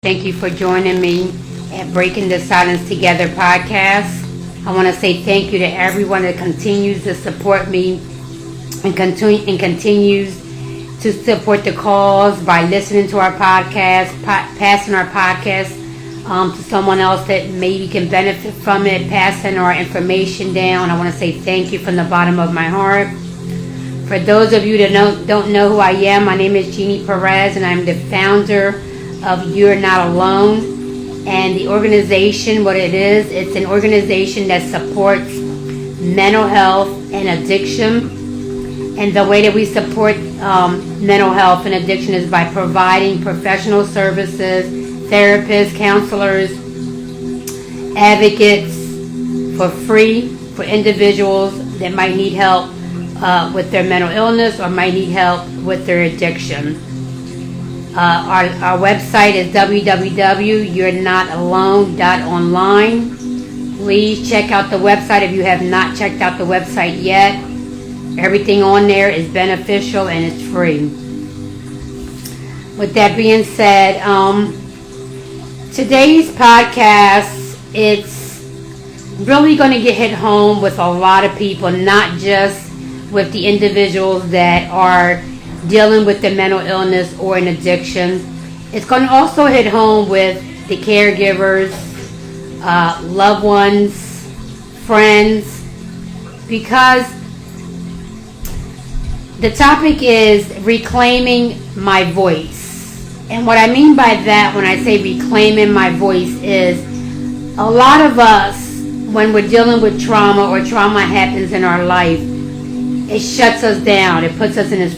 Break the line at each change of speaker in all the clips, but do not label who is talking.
Thank you for joining me at Breaking the Silence Together podcast. I want to say thank you to everyone that continues to support me and continues to support the cause by listening to our podcast, passing our podcast to someone else that maybe can benefit from it, passing our information down. I want to say thank you from the bottom of my heart. For those of you that don't know who I am, my name is Jeannie Perez, and I'm the founder of You're Not Alone. And the organization, what it is, it's an organization that supports mental health and addiction. And the way that we support mental health and addiction is by providing professional services, therapists, counselors, advocates for free for individuals that might need help with their mental illness or might need help with their addiction. Our website is www.you'renotalone.online. Please check out the website if you have not checked out the website yet. Everything on there is beneficial and it's free. With that being said, today's podcast, it's really going to hit home with a lot of people, not just with the individuals that are dealing with the mental illness or an addiction. It's going to also hit home with the caregivers, loved ones, friends, because the topic is reclaiming my voice. And what I mean by that when I say reclaiming my voice is a lot of us, when we're dealing with trauma or trauma happens in our life, it shuts us down. It puts us in this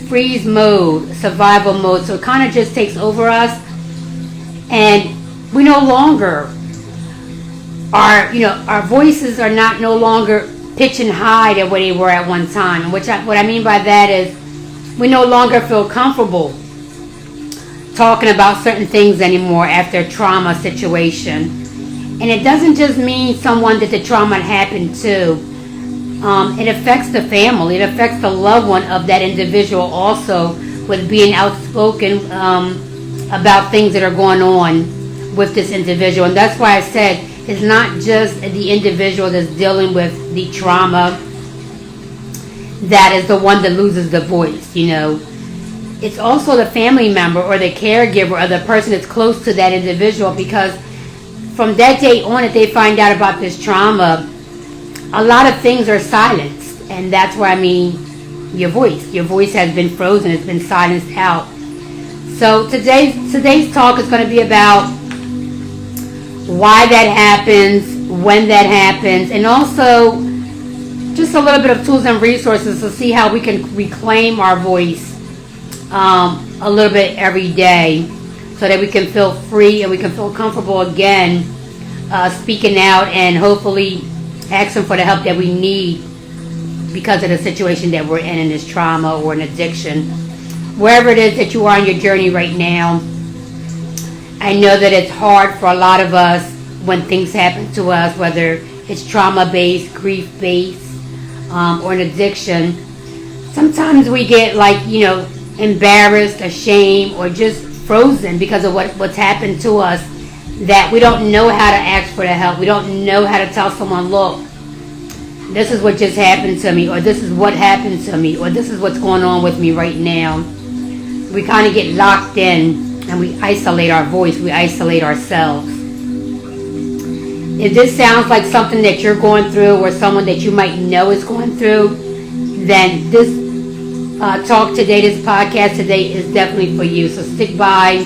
freeze mode, survival mode. So it kind of just takes over us, and we no longer our voices are no longer pitching high than what they were at one time. And what I mean by that is we no longer feel comfortable talking about certain things anymore after a trauma situation. And it doesn't just mean someone that the trauma happened to. It affects the family. It affects the loved one of that individual also, with being outspoken about things that are going on with this individual. And that's why I said it's not just the individual that's dealing with the trauma that is the one that loses the voice, It's also the family member or the caregiver or the person that's close to that individual, because from that day on, if they find out about this trauma, a lot of things are silenced, and that's what I mean, your voice. Your voice has been frozen, it's been silenced out. So today's talk is going to be about why that happens, when that happens, and also just a little bit of tools and resources to see how we can reclaim our voice a little bit every day so that we can feel free and we can feel comfortable again speaking out and hopefully asking for the help that we need because of the situation that we're in this trauma or an addiction. Wherever it is that you are on your journey right now, I know that it's hard for a lot of us when things happen to us, whether it's trauma-based, grief-based, or an addiction. Sometimes we get embarrassed, ashamed, or just frozen because of what's happened to us, that we don't know how to ask for the help. We don't know how to tell someone, look, this is what just happened to me, or this is what happened to me, or this is what's going on with me right now. We kind of get locked in and we isolate our voice. We isolate ourselves. If this sounds like something that you're going through or someone that you might know is going through, then this talk today, this podcast today is definitely for you. So stick by.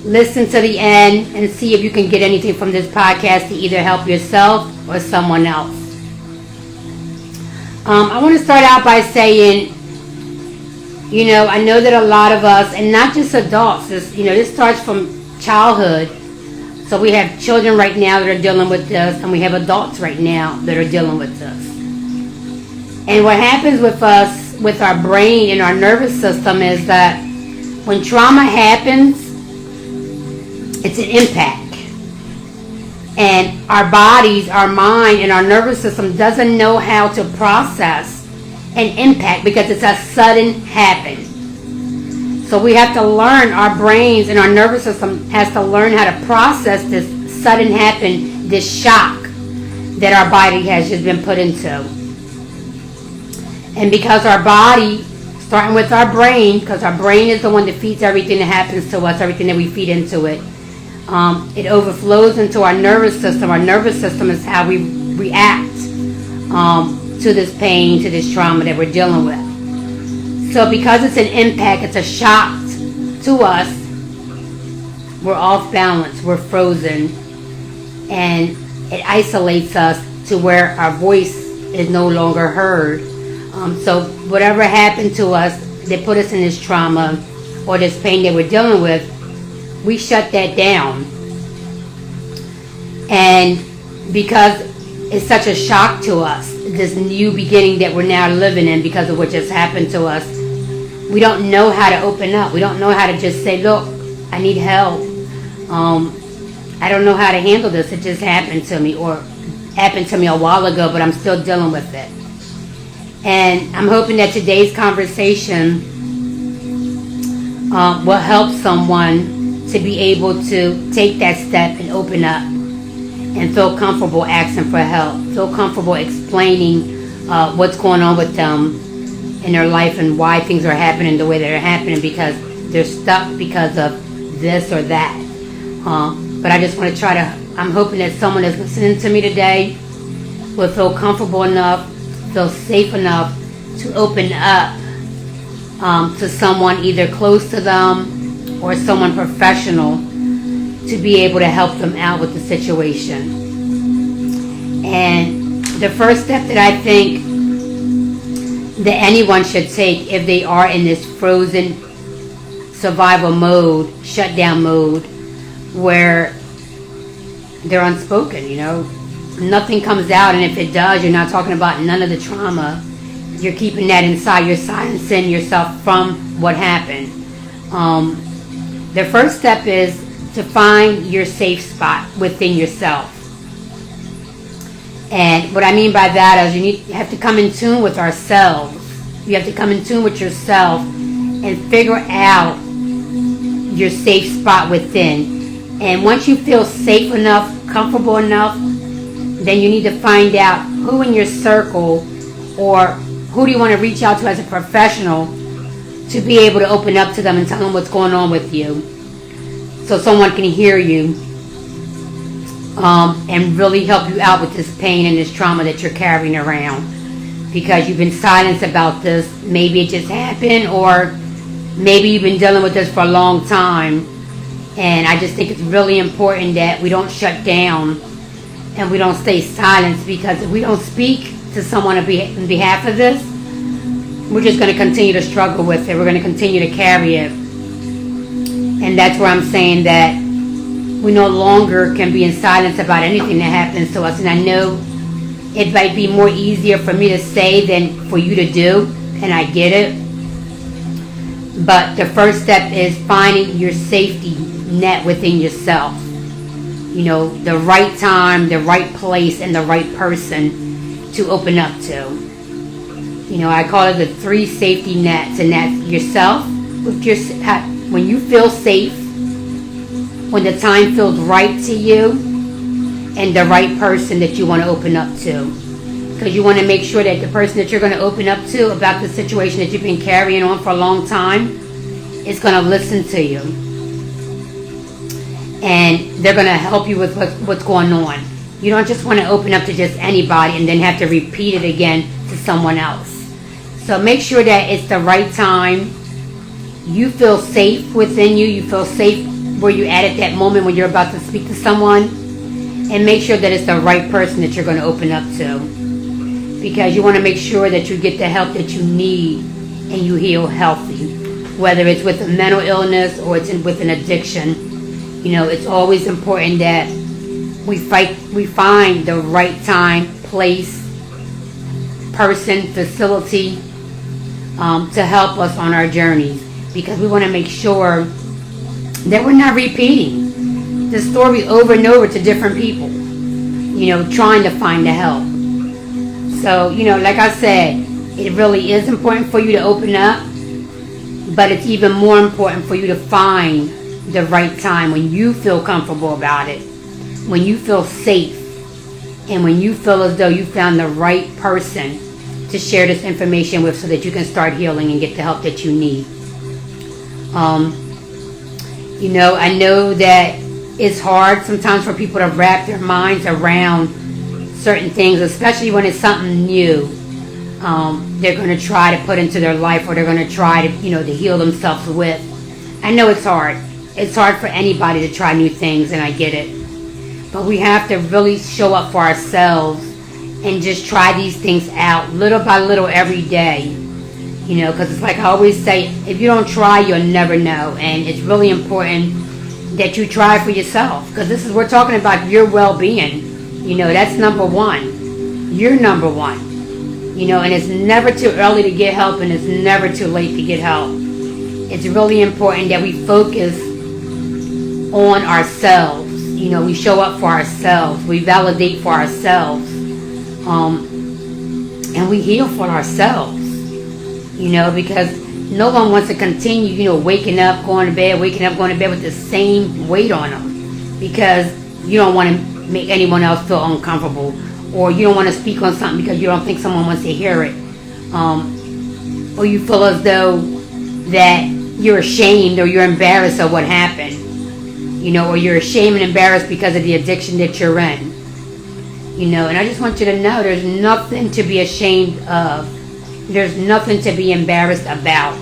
Listen to the end and see if you can get anything from this podcast to either help yourself or someone else. I want to start out by saying, I know that a lot of us, and not just adults, this starts from childhood. So we have children right now that are dealing with this, and we have adults right now that are dealing with this. And what happens with us, with our brain and our nervous system, is that when trauma happens, it's an impact. And our bodies, our mind, and our nervous system doesn't know how to process an impact because it's a sudden happen. So we have to learn, our brains and our nervous system has to learn how to process this sudden happen, this shock that our body has just been put into. And because our body, starting with our brain, because our brain is the one that feeds everything that happens to us, everything that we feed into it, it overflows into our nervous system. Our nervous system is how we react to this pain, to this trauma that we're dealing with. So because it's an impact, it's a shock to us, we're off balance, we're frozen, and it isolates us to where our voice is no longer heard. So whatever happened to us that put us in this trauma or this pain that we're dealing with, we shut that down. And because it's such a shock to us, this new beginning that we're now living in because of what just happened to us, we don't know how to open up. We don't know how to just say, look, I need help. I don't know how to handle this. It just happened to me, or happened to me a while ago, but I'm still dealing with it. And I'm hoping that today's conversation will help someone to be able to take that step and open up and feel comfortable asking for help, feel comfortable explaining what's going on with them in their life and why things are happening the way they're happening, because they're stuck because of this or that. But I just want to I'm hoping that someone that's listening to me today will feel comfortable enough, feel safe enough to open up to someone either close to them or someone professional to be able to help them out with the situation. And the first step that I think that anyone should take if they are in this frozen survival mode, shutdown mode, where they're unspoken, nothing comes out, and if it does, you're not talking about none of the trauma. You're keeping that inside. You're silencing yourself from what happened. The first step is to find your safe spot within yourself. And what I mean by that is you have to come in tune with ourselves. You have to come in tune with yourself and figure out your safe spot within. And once you feel safe enough, comfortable enough, then you need to find out who in your circle or who do you want to reach out to as a professional to be able to open up to them and tell them what's going on with you, so someone can hear you and really help you out with this pain and this trauma that you're carrying around, because you've been silenced about this. Maybe it just happened, or maybe you've been dealing with this for a long time. And I just think it's really important that we don't shut down and we don't stay silent, because if we don't speak to someone on behalf of this, we're just going to continue to struggle with it. We're going to continue to carry it. And that's where I'm saying that we no longer can be in silence about anything that happens to us. And I know it might be more easier for me to say than for you to do, and I get it. But the first step is finding your safety net within yourself. The right time, the right place, and the right person to open up to. I call it the 3 safety nets, and that's yourself. When you feel safe, when the time feels right to you, and the right person that you want to open up to. Because you want to make sure that the person that you're going to open up to about the situation that you've been carrying on for a long time is going to listen to you. And they're going to help you with what's going on. You don't just want to open up to just anybody and then have to repeat it again to someone else. So make sure that it's the right time. You feel safe within you. You feel safe where you're at that moment when you're about to speak to someone. And make sure that it's the right person that you're going to open up to. Because you want to make sure that you get the help that you need and you heal healthy. Whether it's with a mental illness or it's with an addiction. It's always important that we find the right time, place, person, facility to help us on our journeys, because we want to make sure that we're not repeating the story over and over to different people, trying to find the help. So, like I said, it really is important for you to open up. But it's even more important for you to find the right time when you feel comfortable about it, when you feel safe, and when you feel as though you found the right person to share this information with so that you can start healing and get the help that you need. I know that it's hard sometimes for people to wrap their minds around certain things, especially when it's something new. They're going to try to put into their life, or they're going to try to, to heal themselves with. I know it's hard. It's hard for anybody to try new things, and I get it. But we have to really show up for ourselves and just try these things out little by little every day. Because it's like I always say, if you don't try, you'll never know. And it's really important that you try for yourself, because we're talking about your well-being. That's number one. You're number one. And it's never too early to get help, and it's never too late to get help. It's really important that we focus on ourselves. We show up for ourselves. We validate for ourselves. And we heal for ourselves. Because no one wants to continue, waking up, going to bed with the same weight on them. Because you don't want to make anyone else feel uncomfortable. Or you don't want to speak on something because you don't think someone wants to hear it. Or you feel as though that you're ashamed or you're embarrassed of what happened. Or you're ashamed and embarrassed because of the addiction that you're in. And I just want you to know there's nothing to be ashamed of. There's nothing to be embarrassed about.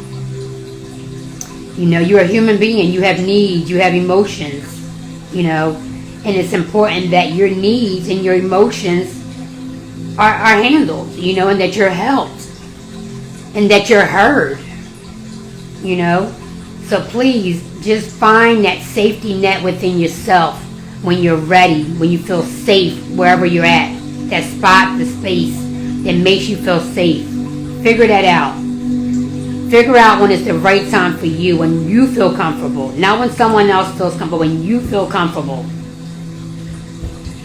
You're a human being. You have needs. You have emotions. And it's important that your needs and your emotions are handled, and that you're helped. And that you're heard. So please, just find that safety net within yourself when you're ready, when you feel safe wherever you're at. That spot, the space that makes you feel safe. Figure that out. Figure out when it's the right time for you, when you feel comfortable. Not when someone else feels comfortable, when you feel comfortable.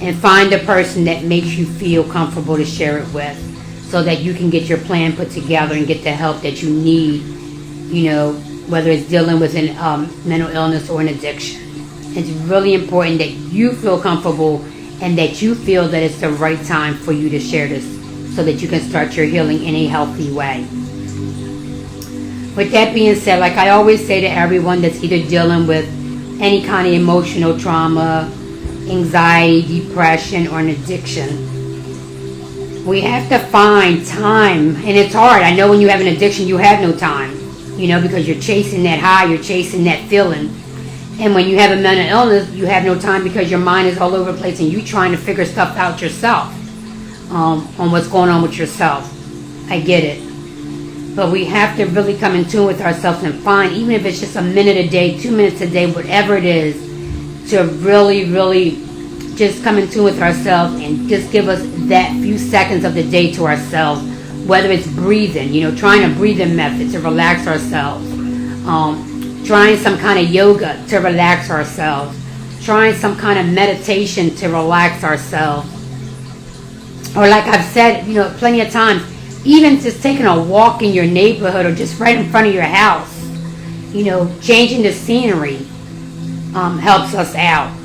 And find a person that makes you feel comfortable to share it with, so that you can get your plan put together and get the help that you need, whether it's dealing with a mental illness or an addiction. It's really important that you feel comfortable and that you feel that it's the right time for you to share this so that you can start your healing in a healthy way. With that being said, like I always say to everyone that's either dealing with any kind of emotional trauma, anxiety, depression, or an addiction, we have to find time. And it's hard. I know when you have an addiction, you have no time, because you're chasing that high, you're chasing that feeling. And when you have a mental illness, you have no time because your mind is all over the place and you're trying to figure stuff out yourself, on what's going on with yourself. I get it. But we have to really come in tune with ourselves and find, even if it's just a minute a day, 2 minutes a day, whatever it is, to really, really just come in tune with ourselves and just give us that few seconds of the day to ourselves. Whether it's breathing, trying a breathing method to relax ourselves. Trying some kind of yoga to relax ourselves. Trying some kind of meditation to relax ourselves. Or like I've said, plenty of times, even just taking a walk in your neighborhood or just right in front of your house, changing the scenery helps us out.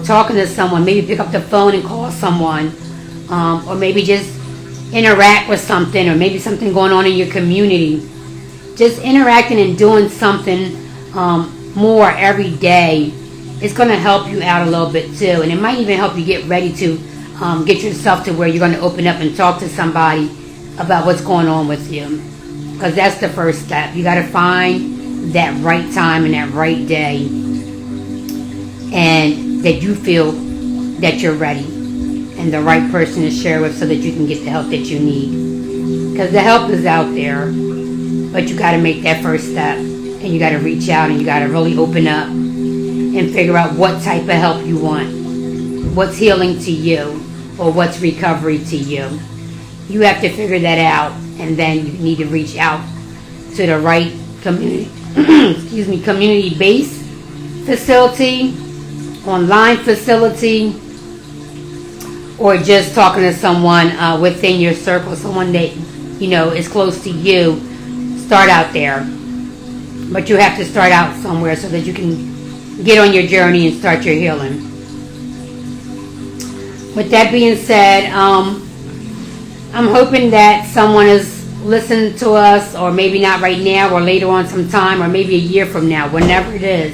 Talking to someone, maybe pick up the phone and call someone, or maybe just interact with something, or maybe something going on in your community. Just interacting and doing something more every day is going to help you out a little bit too. And it might even help you get ready to get yourself to where you're going to open up and talk to somebody about what's going on with you. Because that's the first step. You got to find that right time and that right day. And that you feel that you're ready. And the right person to share with so that you can get the help that you need. Because the help is out there. But you got to make that first step. And you got to reach out and you got to really open up. And figure out what type of help you want. What's healing to you. Or what's recovery to you. You have to figure that out. And then you need to reach out to the right community. Community-based facility. Online facility. Or just talking to someone within your circle. Someone that, is close to you. Start out there. But you have to start out somewhere so that you can get on your journey and start your healing. With that being said, I'm hoping that someone is listening to us, or maybe not right now, or later on sometime, or maybe a year from now, whenever it is.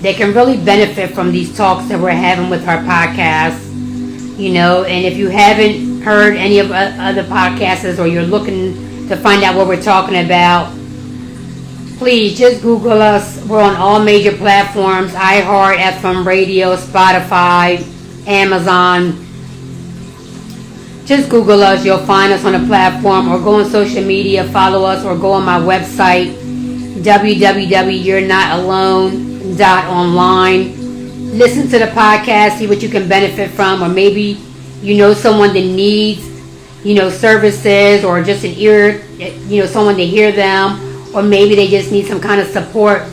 They can really benefit from these talks that we're having with our podcast, and if you haven't heard any of other podcasts, or you're looking to find out what we're talking about, please just Google us. We're on all major platforms: iHeart, FM Radio, Spotify, Amazon. Just Google us. You'll find us on a platform, or go on social media, follow us, or go on my website, www.you'renotalone.online. Listen to the podcast, see what you can benefit from, or maybe someone that needs, services, or just an ear, someone to hear them, or maybe they just need some kind of support.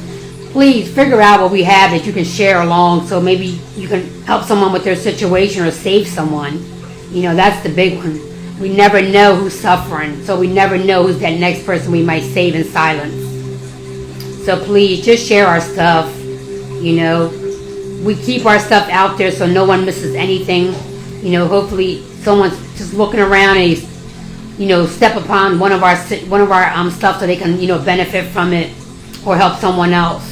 Please figure out what we have that you can share along, so maybe you can help someone with their situation or save someone. That's the big one. We never know who's suffering, so we never know who's that next person we might save in silence. So please just share our stuff. We keep our stuff out there so no one misses anything. Hopefully someone's just looking around and step upon one of our stuff so they can benefit from it, or help someone else.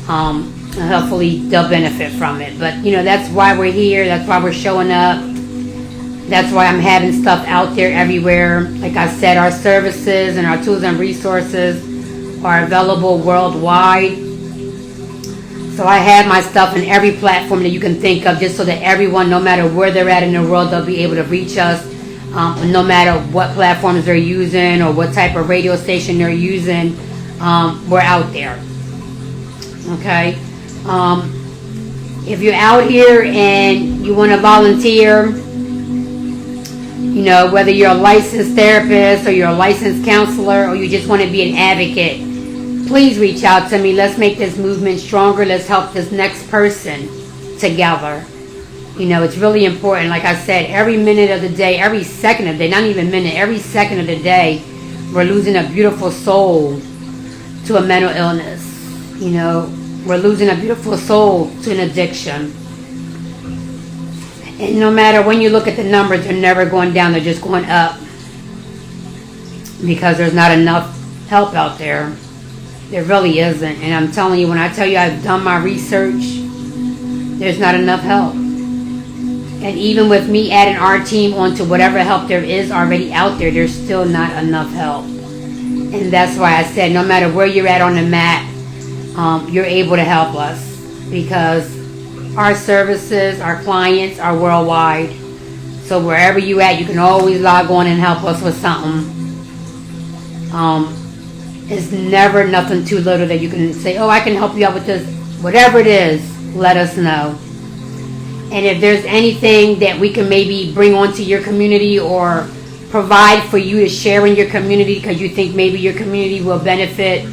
Hopefully they'll benefit from it. But that's why we're here. That's why we're showing up. That's why I'm having stuff out there everywhere. Like I said, our services and our tools and resources are available worldwide. So I have my stuff in every platform that you can think of, just so that everyone, no matter where they're at in the world, they'll be able to reach us. No matter what platforms they're using or what type of radio station they're using, we're out there. Okay? If you're out here and you want to volunteer, whether you're a licensed therapist, or you're a licensed counselor, or you just want to be an advocate, please reach out to me. Let's make this movement stronger. Let's help this next person together. It's really important. Like I said, every minute of the day, every second of the day, not even minute, every second of the day, we're losing a beautiful soul to a mental illness. We're losing a beautiful soul to an addiction. And no matter when you look at the numbers, they're never going down. They're just going up. Because there's not enough help out there. There really isn't. And I'm telling you, when I tell you I've done my research, there's not enough help. And even with me adding our team onto whatever help there is already out there, there's still not enough help. And that's why I said, no matter where you're at on the map, you're able to help us. Because our services, our clients are worldwide. So wherever you at, you can always log on and help us with something. It's never nothing too little that you can say, I can help you out with this. Whatever it is, let us know. And if there's anything that we can maybe bring onto your community, or provide for you to share in your community, because you think maybe your community will benefit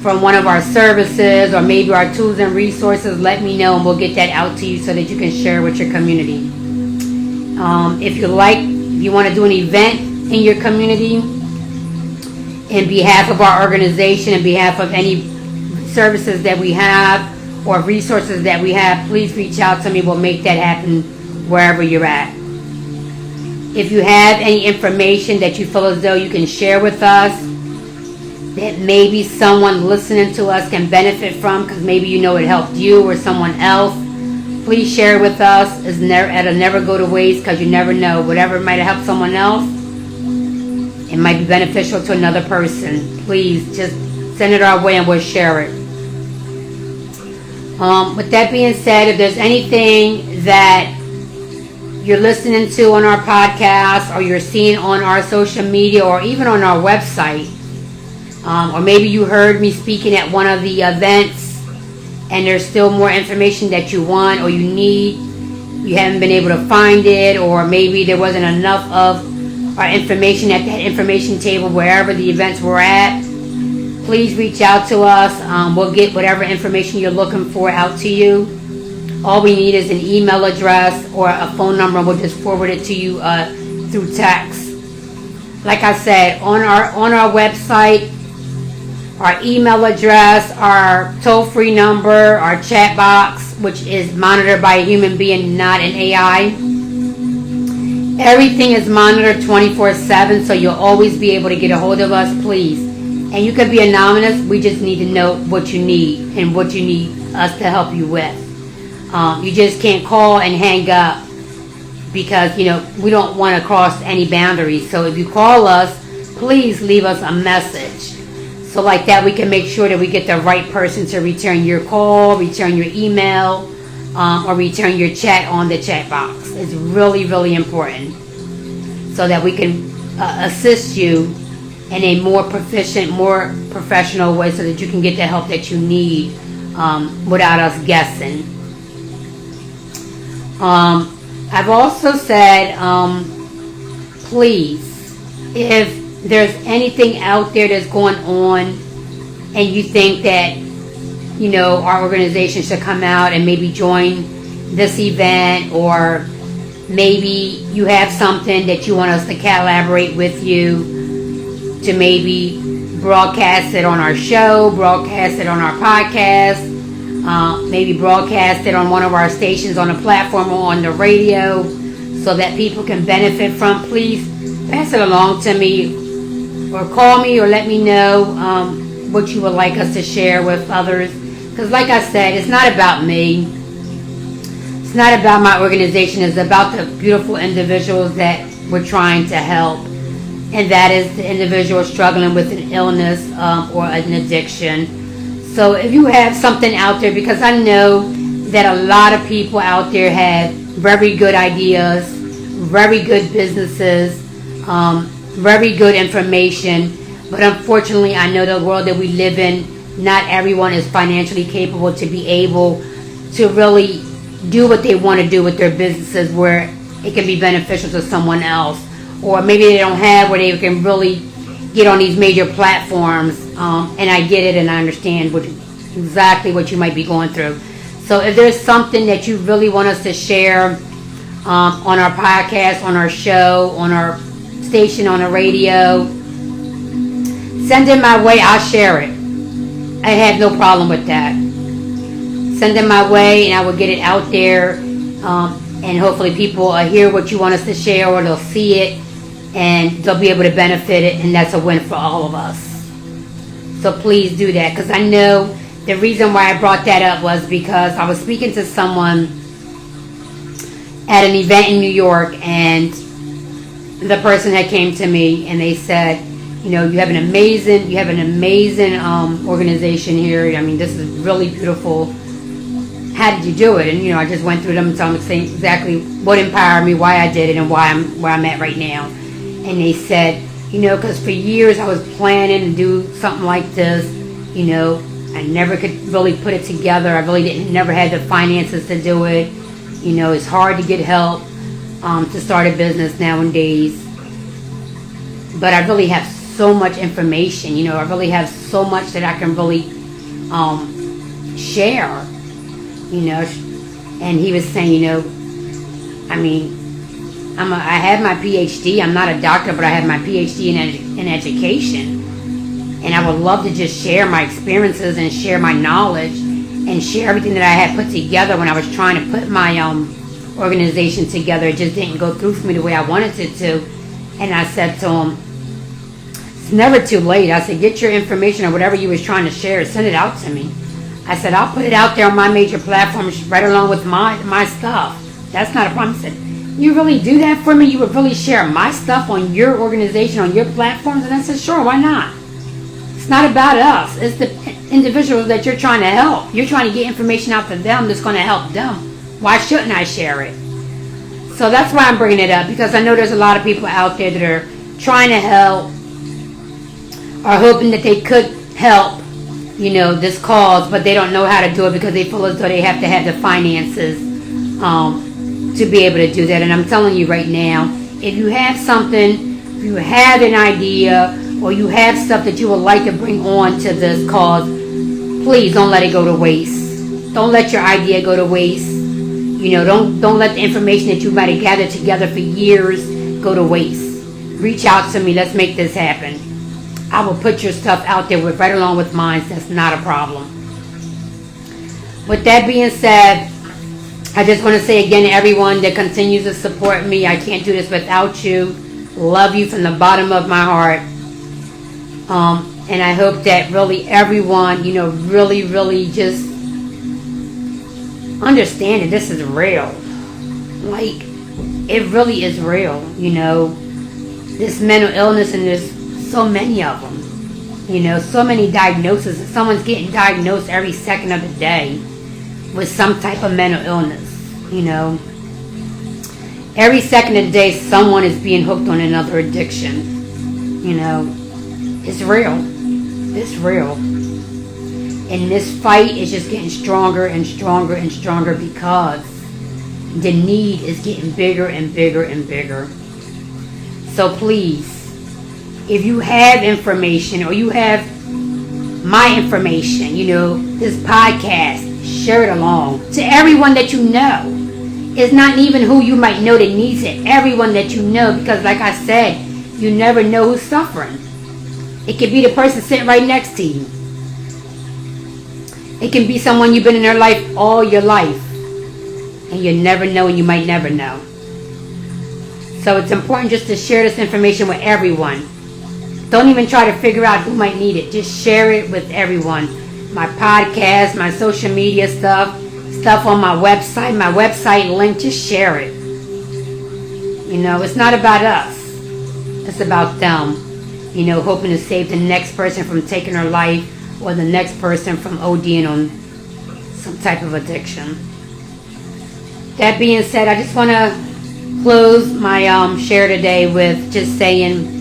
from one of our services, or maybe our tools and resources, let me know and we'll get that out to you so that you can share with your community. If you want to do an event in your community in behalf of our organization, in behalf of any services that we have or resources that we have, please reach out to me. We'll make that happen wherever you're at. If you have any information that you feel as though you can share with us, that maybe someone listening to us can benefit from, because maybe it helped you or someone else, please share with us. It'll never go to waste, because you never know. Whatever might have helped someone else, it might be beneficial to another person. Please just send it our way and we'll share it. With that being said, if there's anything that you're listening to on our podcast, or you're seeing on our social media, or even on our website, or maybe you heard me speaking at one of the events and there's still more information that you want or you need, you haven't been able to find it, or maybe there wasn't enough of our information at that information table wherever the events were at, please reach out to us. We'll get whatever information you're looking for out to you. All we need is an email address or a phone number, and we'll just forward it to you through text. Like I said, on our website, our email address, our toll-free number, our chat box, which is monitored by a human being, not an AI. Everything is monitored 24/7, so you'll always be able to get a hold of us, please. And you can be anonymous. We just need to know what you need and what you need us to help you with. You just can't call and hang up because, we don't want to cross any boundaries. So if you call us, please leave us a message. So like that, we can make sure that we get the right person to return your call, return your email, or return your chat on the chat box. It's really, really important so that we can assist you in a more proficient, more professional way so that you can get the help that you need without us guessing. I've also said, please, if there's anything out there that's going on and you think that, our organization should come out and maybe join this event, or maybe you have something that you want us to collaborate with you to maybe broadcast it on our show, broadcast it on our podcast, maybe broadcast it on one of our stations on a platform or on the radio so that people can benefit from, please pass it along to me or call me or let me know what you would like us to share with others. Because like I said, it's not about me. It's not about my organization. It's about the beautiful individuals that we're trying to help. And that is the individual struggling with an illness or an addiction. So if you have something out there, because I know that a lot of people out there have very good ideas, very good businesses, very good information. But unfortunately, I know the world that we live in, not everyone is financially capable to be able to really do what they want to do with their businesses where it can be beneficial to someone else. Or maybe they don't have where they can really get on these major platforms. And I get it and I understand exactly what you might be going through. So if there's something that you really want us to share on our podcast, on our show, on our station, on the radio, send it my way. I'll share it. I have no problem with that. Send it my way and I will get it out there. And hopefully people will hear what you want us to share, or they'll see it and they'll be able to benefit it, and that's a win for all of us. So please do that, because I know the reason why I brought that up was because I was speaking to someone at an event in New York, and the person that came to me and they said, you have an amazing organization here. I mean, this is really beautiful. How did you do it? And I just went through them and told them exactly what empowered me, why I did it, and why I'm where I'm at right now. And they said, because for years I was planning to do something like this. I never could really put it together. I really never had the finances to do it. It's hard to get help to start a business nowadays. But I really have so much information. I really have so much that I can really share. And he was saying, I have my PhD. I'm not a doctor, but I have my PhD in education. And I would love to just share my experiences and share my knowledge and share everything that I had put together when I was trying to put my organization together. It just didn't go through for me the way I wanted it to. And I said to him, it's never too late. I said, get your information or whatever you was trying to share, send it out to me. I said, I'll put it out there on my major platforms right along with my stuff. That's not a problem. I said, you really do that for me? You would really share my stuff on your organization, on your platforms? And I said, sure, why not? It's not about us. It's the individuals that you're trying to help. You're trying to get information out to them that's going to help them. Why shouldn't I share it? So that's why I'm bringing it up, because I know there's a lot of people out there that are trying to help, are hoping that they could help, this cause, but they don't know how to do it because they feel as though they have to have the finances to be able to do that. And I'm telling you right now, if you have something, if you have an idea, or you have stuff that you would like to bring on to this cause, please don't let it go to waste. Don't let your idea go to waste. Don't let the information that you might have gathered together for years go to waste. Reach out to me. Let's make this happen. I will put your stuff out there right along with mine. That's not a problem. With that being said, I just want to say again to everyone that continues to support me, I can't do this without you. Love you from the bottom of my heart. And I hope that really everyone, really just understand that this is real. Like, it really is real, This mental illness, and there's so many of them. So many diagnoses. Someone's getting diagnosed every second of the day with some type of mental illness, Every second of the day, someone is being hooked on another addiction, It's real. It's real. And this fight is just getting stronger and stronger and stronger because the need is getting bigger and bigger and bigger. So please, if you have information or you have my information, this podcast, share it along to everyone that you know. It's not even who you might know that needs it. Everyone that you know, because like I said, you never know who's suffering. It could be the person sitting right next to you. It can be someone you've been in their life all your life. And you never know, and you might never know. So it's important just to share this information with everyone. Don't even try to figure out who might need it. Just share it with everyone. My podcast, my social media stuff on my website link, just share it. It's not about us. It's about them. Hoping to save the next person from taking their life or the next person from ODing on some type of addiction. That being said, I just want to close my share today with just saying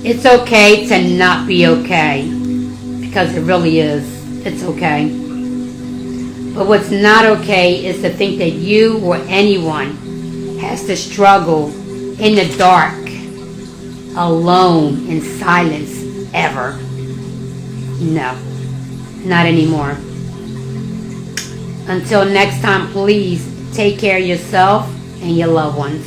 it's okay to not be okay, because it really is. It's okay. But what's not okay is to think that you or anyone has to struggle in the dark, alone, in silence, ever. No, not anymore. Until next time, please take care of yourself and your loved ones.